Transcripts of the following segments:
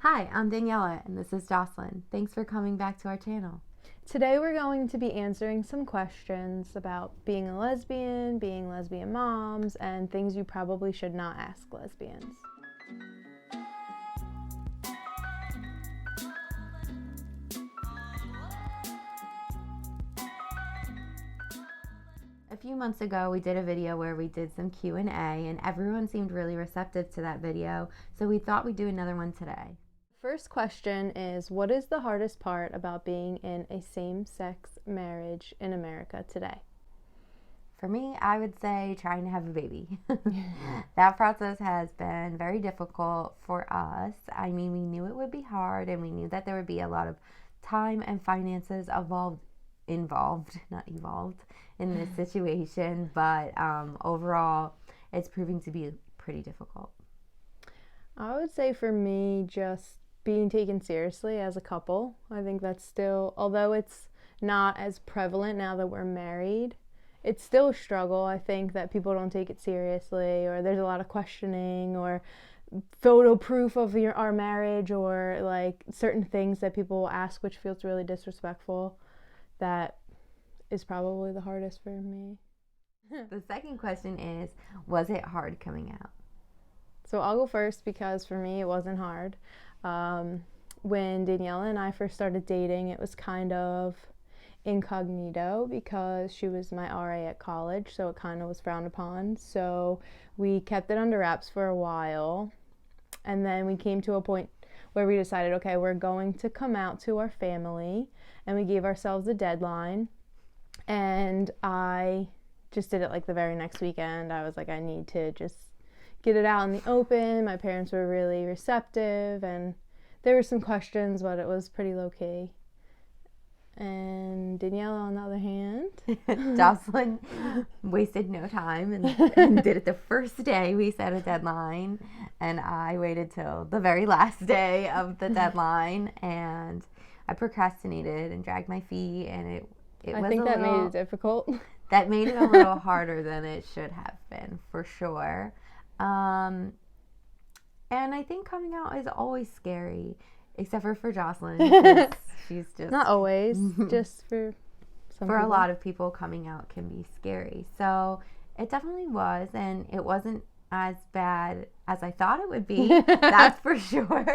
Hi, I'm Daniela, and this is Jocelyn. Thanks for coming back to our channel. Today we're going to be answering some questions about being a lesbian, being lesbian moms, and things you probably should not ask lesbians. A few months ago, we did a video where we did some Q&A, and everyone seemed really receptive to that video, so we thought we'd do another one today. First question is, what is the hardest part about being in a same-sex marriage in America today? For me, I would say trying to have a baby. That process has been very difficult for us. I mean, we knew it would be hard, and we knew that there would be a lot of time and finances involved, not evolved, in this situation, but overall, it's proving to be pretty difficult. I would say for me, just being taken seriously as a couple. I think that's still, although it's not as prevalent now that we're married, it's still a struggle. I think that people don't take it seriously, or there's a lot of questioning, or photo proof of our marriage, or like certain things that people will ask, which feels really disrespectful. That is probably the hardest for me. The second question is, was it hard coming out? So I'll go first because for me it wasn't hard. When Daniela and I first started dating, it was kind of incognito because she was my RA at college, so it kind of was frowned upon. So we kept it under wraps for a while, and then we came to a point where we decided, okay, we're going to come out to our family, and we gave ourselves a deadline. And I just did it like the very next weekend. I was like, I need to just get it out in the open. My parents were really receptive, and there were some questions, but it was pretty low-key. And Daniela, on the other hand, Jocelyn wasted no time and did it the first day we set a deadline, and I waited till the very last day of the deadline, and I procrastinated and dragged my feet, and it I think that made it difficult. That made it a little harder than it should have been, for sure. And I think coming out is always scary, except for Jocelyn, because she's just... Not always, just for some For people. a lot of people, coming out can be scary. So it definitely was, and it wasn't as bad as I thought it would be, that's for sure.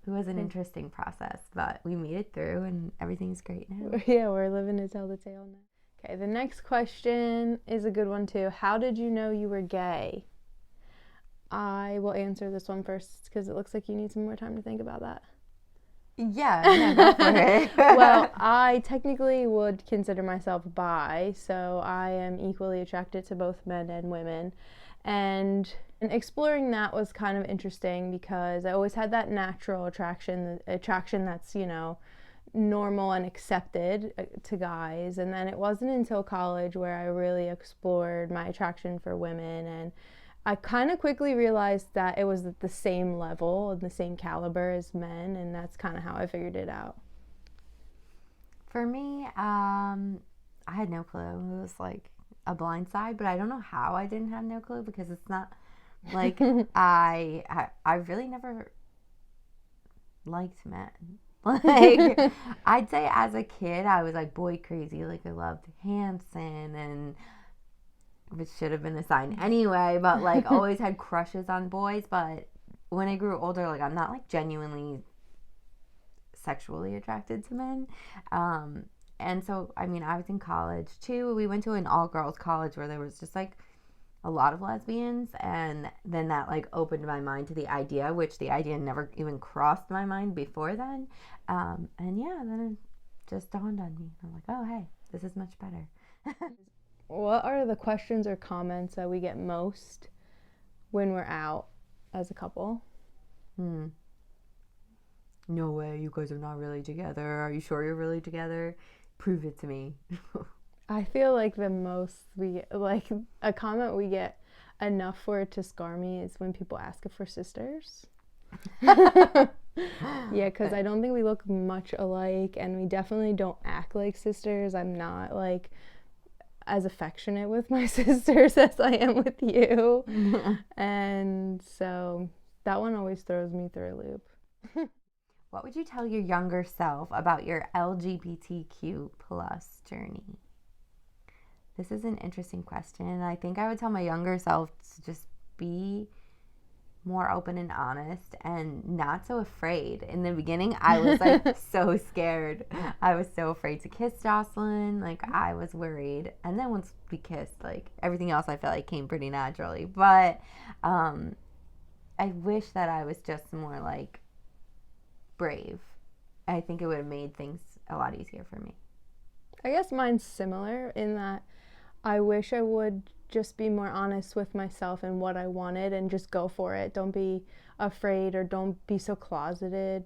It was an interesting process, but we made it through, and everything's great now. Yeah, we're living to tell the tale now. Okay, the next question is a good one too. How did you know you were gay? I will answer this one first because it looks like you need some more time to think about that. Yeah, go for it. Well, I technically would consider myself bi, so I am equally attracted to both men and women. And exploring that was kind of interesting because I always had that natural attraction that's, normal and accepted to guys. And then it wasn't until college where I really explored my attraction for women, and I kind of quickly realized that it was at the same level and the same caliber as men, and that's kind of how I figured it out. For me, I had no clue. It was like a blind side, but I don't know how I didn't have no clue, because it's not like I really never liked men. Like, I'd say as a kid I was like boy crazy. Like, I loved Hanson, and which should have been a sign anyway, but like always had crushes on boys. But when I grew older, like, I'm not like genuinely sexually attracted to men. And so, I mean, I was in college too. We went to an all-girls college where there was just like a lot of lesbians, and then that like opened my mind to the idea, which the idea never even crossed my mind before then. And yeah, then it just dawned on me. I'm like, oh, hey, this is much better. What are the questions or comments that we get most when we're out as a couple? No way, you guys are not really together. Are you sure you're really together? Prove it to me. I feel like the most like a comment we get enough for it to scar me is when people ask if we're sisters. Yeah, because I don't think we look much alike, and we definitely don't act like sisters. I'm not like as affectionate with my sisters as I am with you. And so That one always throws me through a loop. What would you tell your younger self about your LGBTQ plus journey? This is an interesting question. I think I would tell my younger self to just be more open and honest and not so afraid. In the beginning, I was like so scared. I was so afraid to kiss Jocelyn. Like, I was worried. And then once we kissed, like, everything else I felt like came pretty naturally. But I wish that I was just more like brave. I think it would have made things a lot easier for me. I guess mine's similar in that I wish I would just be more honest with myself and what I wanted and just go for it. Don't be afraid or don't be so closeted.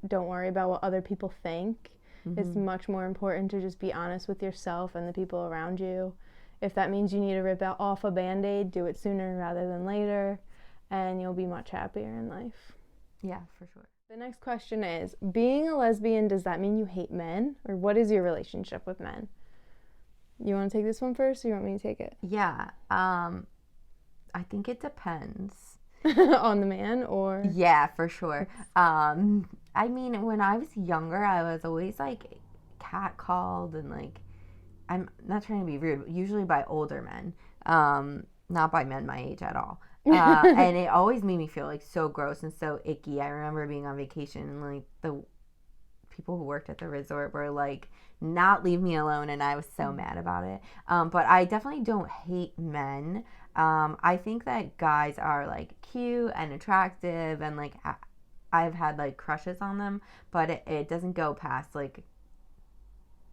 Don't worry about what other people think. It's much more important to just be honest with yourself and the people around you. If that means you need to rip off a Band-Aid, do it sooner rather than later, and you'll be much happier in life. Yeah, for sure. The next question is, being a lesbian, does that mean you hate men? Or what is your relationship with men? You want to take this one first, or you want me to take it? Yeah. I think it depends. On the man, or? Yeah, for sure. I mean, when I was younger, I was always, like, catcalled and, like, I'm not trying to be rude, but usually by older men. Not by men my age at all. And it always made me feel, like, so gross and so icky. I remember being on vacation and, like, the people who worked at the resort were like, not leave me alone, and I was so mad about it. But I definitely don't hate men. I think that guys are like cute and attractive, and like I've had like crushes on them, but it doesn't go past like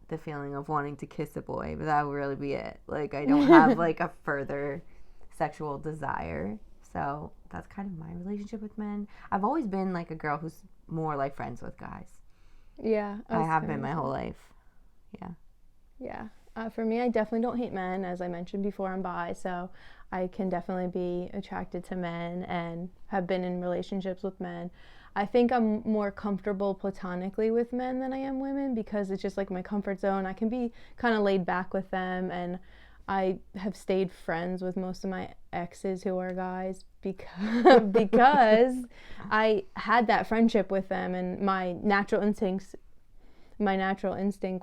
the feeling of wanting to kiss a boy, but that would really be it. Like, I don't have like a further sexual desire. So that's kind of my relationship with men. I've always been like a girl who's more like friends with guys. Yeah. I have been my whole life. Yeah. Yeah. For me, I definitely don't hate men. As I mentioned before, I'm bi, so I can definitely be attracted to men and have been in relationships with men. I think I'm more comfortable platonically with men than I am women because it's just like my comfort zone. I can be kind of laid back with them, and I have stayed friends with most of my exes who are guys because I had that friendship with them, and my natural instinct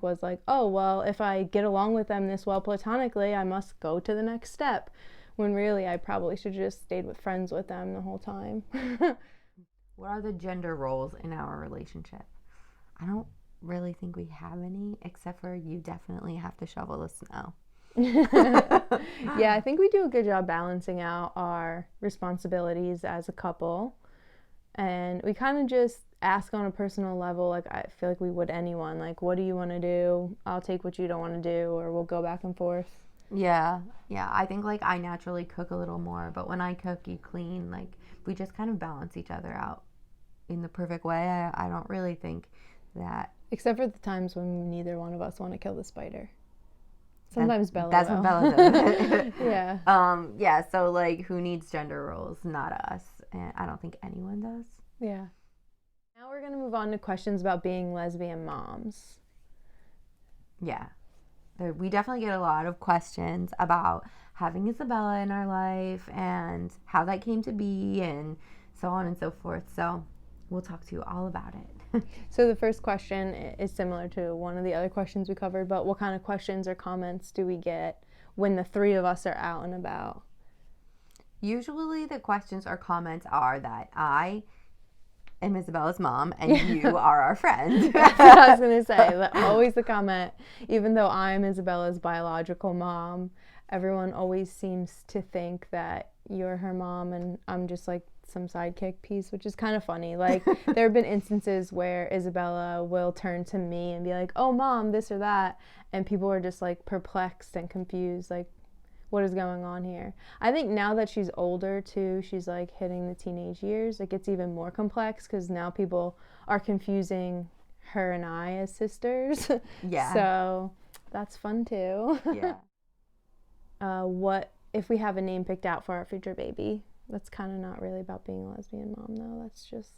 was like, oh, well, if I get along with them this well platonically, I must go to the next step. When really, I probably should have just stayed with friends with them the whole time. What are the gender roles in our relationship? I don't really think we have any, except for you definitely have to shovel the snow. Yeah, I think we do a good job balancing out our responsibilities as a couple. And we kind of just ask on a personal level, like I feel like we would anyone. Like, what do you want to do? I'll take what you don't want to do, or we'll go back and forth. Yeah. I think like I naturally cook a little more, but when I cook, you clean. Like, we just kind of balance each other out in the perfect way. I don't really think that. Except for the times when neither one of us want to kill the spider. Sometimes Bella. That's what Bella does. Yeah. Yeah. So like, who needs gender roles? Not us, and I don't think anyone does. Yeah. Now we're gonna move on to questions about being lesbian moms. Yeah. We definitely get a lot of questions about having Isabella in our life and how that came to be and so on and so forth. So we'll talk to you all about it. So the first question is similar to one of the other questions we covered, but what kind of questions or comments do we get when the three of us are out and about? Usually the questions or comments are that I am Isabella's mom and you are our friend. That's what I was going to say. Always the comment, even though I'm Isabella's biological mom, everyone always seems to think that you're her mom and I'm just like some sidekick piece, which is kind of funny. Like, there have been instances where Isabella will turn to me and be like, oh, mom, this or that. And people are just like perplexed and confused, like, what is going on here? I think now that she's older too, she's like hitting the teenage years, it gets even more complex because now people are confusing her and I as sisters. Yeah. So that's fun too. Yeah. What if we have a name picked out for our future baby? That's kind of not really about being a lesbian mom though. That's just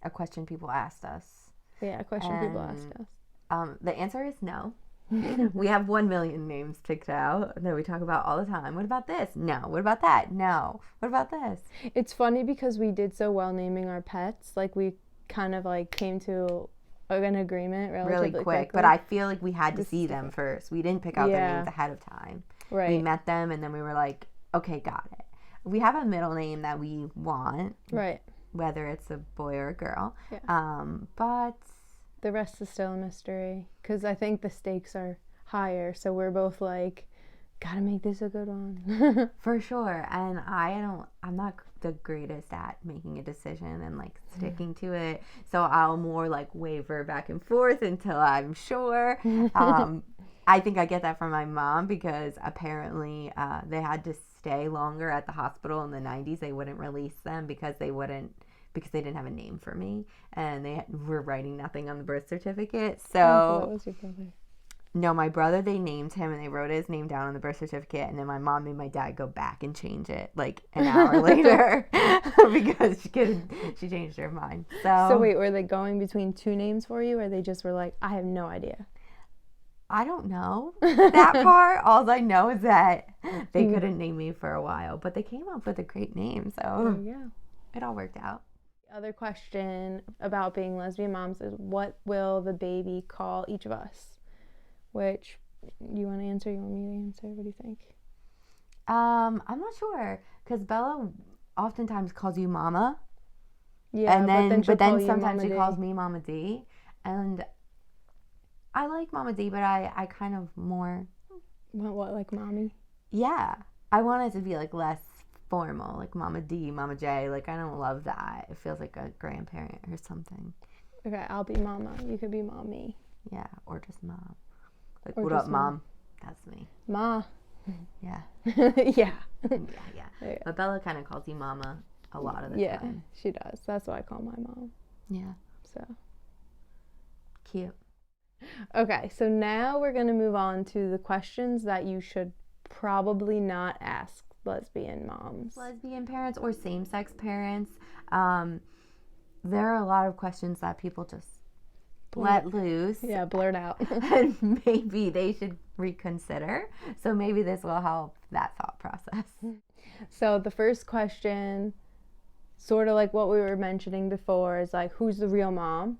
a question people asked us. Yeah, a question people asked us. The answer is no. We have 1 million names picked out that we talk about all the time. What about this? No. What about that? No. What about this? It's funny because we did so well naming our pets. Like, we kind of like came to an agreement relatively Really quick. quickly. But I feel like we had to see them first. We didn't pick out their names ahead of time. Right. We met them and then we were like, okay, got it. We have a middle name that we want. Right. Whether it's a boy or a girl. Yeah. But the rest is still a mystery because I think the stakes are higher. So we're both like, gotta make this a good one. For sure. And I'm not the greatest at making a decision and like sticking to it. So I'll more like waver back and forth until I'm sure. I think I get that from my mom because apparently they had to stay longer at the hospital in the 90s. They wouldn't release them because they didn't have a name for me and they were writing nothing on the birth certificate. So that was your brother. No, my brother, they named him and they wrote his name down on the birth certificate, and then my mom made my dad go back and change it like an hour later because she changed her mind. So wait, were they going between two names for you, or they just were like, I have no idea? I don't know that part. All I know is that they couldn't name me for a while, but they came up with a great name, so it all worked out. The other question about being lesbian moms is, what will the baby call each of us? Which, you want to answer? You want me to answer? What do you think? I'm not sure, because Bella oftentimes calls you Mama. Yeah, but then sometimes she calls me Mama D, and I like Mama D, but I kind of more what, like Mommy? Yeah, I want it to be like less formal, like Mama D, Mama J. Like, I don't love that. It feels like a grandparent or something. Okay, I'll be Mama. You could be Mommy. Yeah, or just Mom. Like, or what up, Mom? That's me. Ma. Yeah. Yeah. Yeah. But Bella kind of calls you Mama a lot of the time. Yeah, she does. That's what I call my mom. Yeah. So. Cute. Okay, so now we're going to move on to the questions that you should probably not ask lesbian moms. Lesbian parents or same-sex parents. There are a lot of questions that people just let loose. Yeah, blurt out. And maybe they should reconsider. So maybe this will help that thought process. So the first question, sort of like what we were mentioning before, is like, who's the real mom?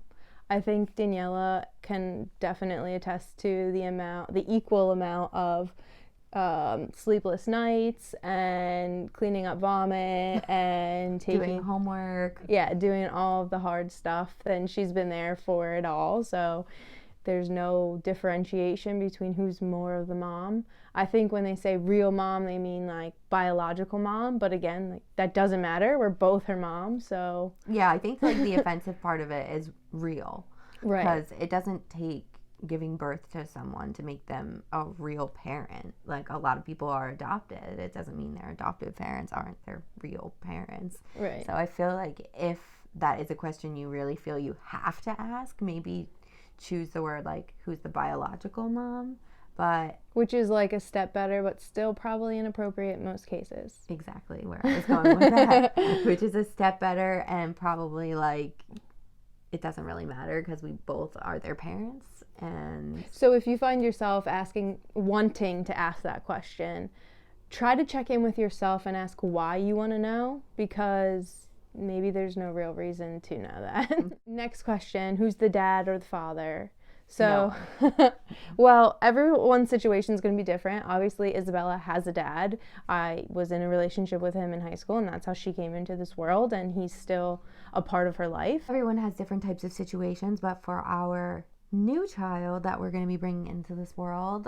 I think Daniela can definitely attest to the equal amount of sleepless nights and cleaning up vomit and doing homework. Yeah, doing all of the hard stuff. And she's been there for it all. So there's no differentiation between who's more of the mom. I think when they say real mom, they mean like biological mom. But again, like, that doesn't matter. We're both her mom. So yeah, I think like the offensive part of it is real. Right. Because it doesn't take giving birth to someone to make them a real parent. Like, a lot of people are adopted. It doesn't mean their adoptive parents aren't their real parents. Right. So I feel like if that is a question you really feel you have to ask, maybe choose the word like, who's the biological mom? But which is like a step better, but still probably inappropriate in most cases. Exactly where I was going with that. Which is a step better, and probably like it doesn't really matter because we both are their parents. And so if you find yourself wanting to ask that question, try to check in with yourself and ask why you want to know, because maybe there's no real reason to know that. Next question, who's the dad or the father? So, no. Well, everyone's situation is going to be different. Obviously, Isabella has a dad. I was in a relationship with him in high school, and that's how she came into this world, and he's still a part of her life. Everyone has different types of situations, but for our new child that we're going to be bringing into this world,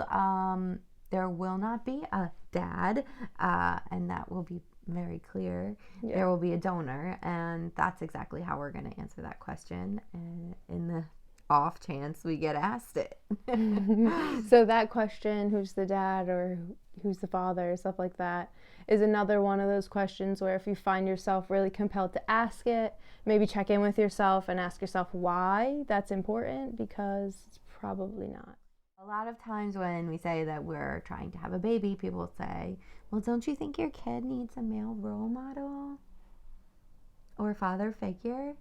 there will not be a dad, and that will be very clear. Yeah. There will be a donor, and that's exactly how we're going to answer that question. And in the off chance we get asked it. So that question, who's the dad or who's the father, stuff like that, is another one of those questions where if you find yourself really compelled to ask it, maybe check in with yourself and ask yourself why that's important, because it's probably not. A lot of times when we say that we're trying to have a baby, people say, well, don't you think your kid needs a male role model or a father figure?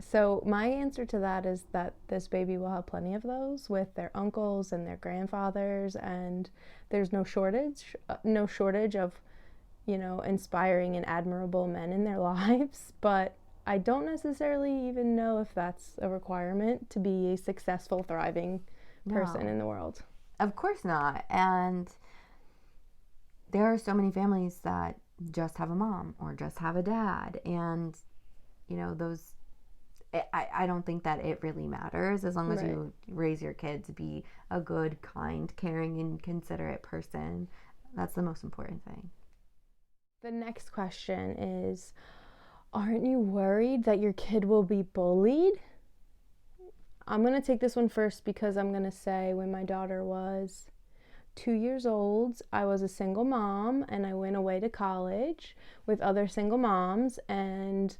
So my answer to that is that this baby will have plenty of those with their uncles and their grandfathers, and there's no shortage of, inspiring and admirable men in their lives. But I don't necessarily even know if that's a requirement to be a successful, thriving person in the world. Of course not. And there are so many families that just have a mom or just have a dad, and those I don't think that it really matters as long as you raise your kid to be a good, kind, caring, and considerate person. That's the most important thing. The next question is, aren't you worried that your kid will be bullied? I'm going to take this one first because I'm going to say when my daughter was 2 years old, I was a single mom and I went away to college with other single moms, and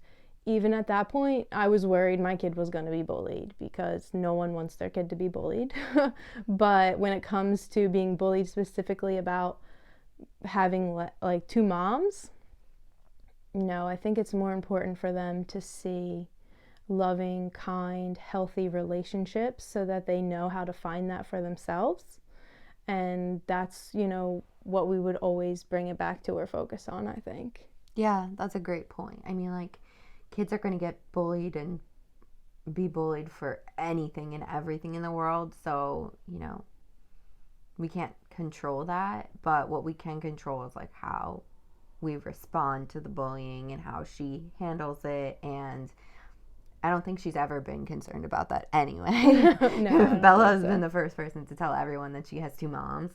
even at that point, I was worried my kid was going to be bullied because no one wants their kid to be bullied. But when it comes to being bullied specifically about having like two moms, no, I think it's more important for them to see loving, kind, healthy relationships so that they know how to find that for themselves. And that's, what we would always bring it back to or focus on, I think. Yeah, that's a great point. I mean, like, kids are going to get bullied and be bullied for anything and everything in the world. So, we can't control that. But what we can control is, like, how we respond to the bullying and how she handles it. And I don't think she's ever been concerned about that anyway. No, Bella has been the first person to tell everyone that she has two moms,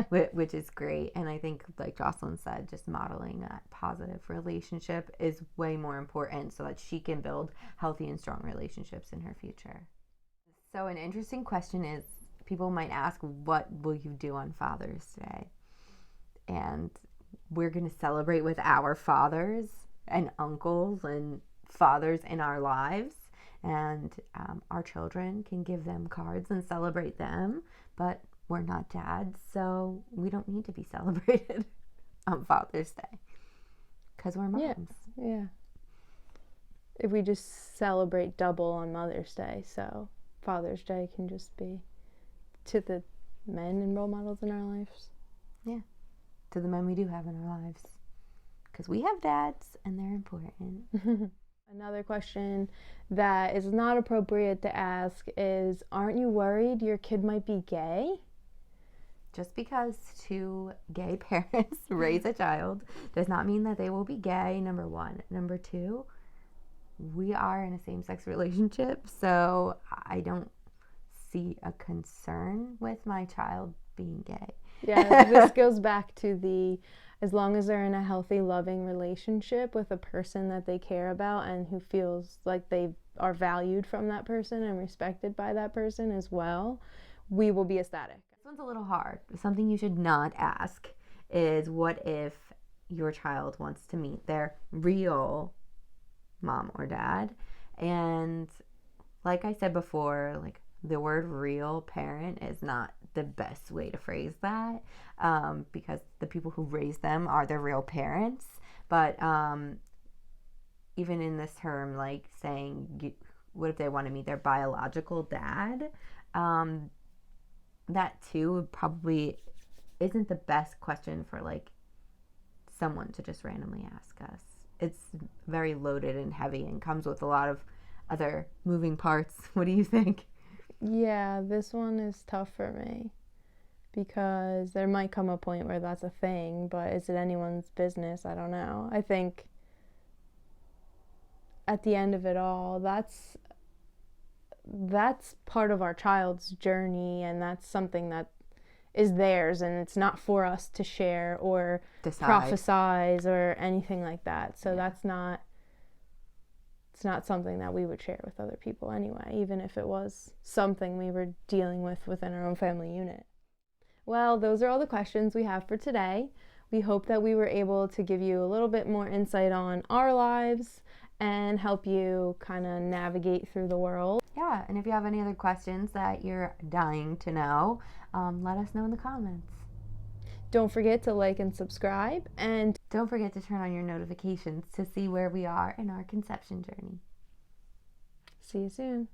which is great. And I think, like Jocelyn said, just modeling that positive relationship is way more important so that she can build healthy and strong relationships in her future. So an interesting question is, people might ask, what will you do on Father's Day? And we're going to celebrate with our fathers and uncles and fathers in our lives, and our children can give them cards and celebrate them, but we're not dads, so we don't need to be celebrated on Father's Day because we're moms. Yeah. If we just celebrate double on Mother's Day, so Father's Day can just be to the men and role models in our lives. Yeah, to the men we do have in our lives, because we have dads and they're important. Another question that is not appropriate to ask is, aren't you worried your kid might be gay? Just because two gay parents raise a child does not mean that they will be gay, number one. Number two, we are in a same-sex relationship, so I don't see a concern with my child being gay. Yeah, this goes back to as long as they're in a healthy, loving relationship with a person that they care about and who feels like they are valued from that person and respected by that person as well, we will be ecstatic. This one's a little hard. Something you should not ask is, what if your child wants to meet their real mom or dad? And like I said before, like, the word real parent is not the best way to phrase that, because the people who raise them are their real parents. But even in this term, like saying, what if they want to meet their biological dad? That too probably isn't the best question for, like, someone to just randomly ask us. It's very loaded and heavy and comes with a lot of other moving parts. What do you think? Yeah, this one is tough for me because there might come a point where that's a thing, but is it anyone's business? I don't know. I think at the end of it all, that's part of our child's journey, and that's something that is theirs, and it's not for us to share or prophesize or anything like that. So it's not something that we would share with other people anyway, even if it was something we were dealing with within our own family unit. Well, those are all the questions we have for today. We hope that we were able to give you a little bit more insight on our lives and help you kind of navigate through the world. Yeah, and if you have any other questions that you're dying to know, let us know in the comments. Don't forget to like and subscribe, and don't forget to turn on your notifications to see where we are in our conception journey. See you soon.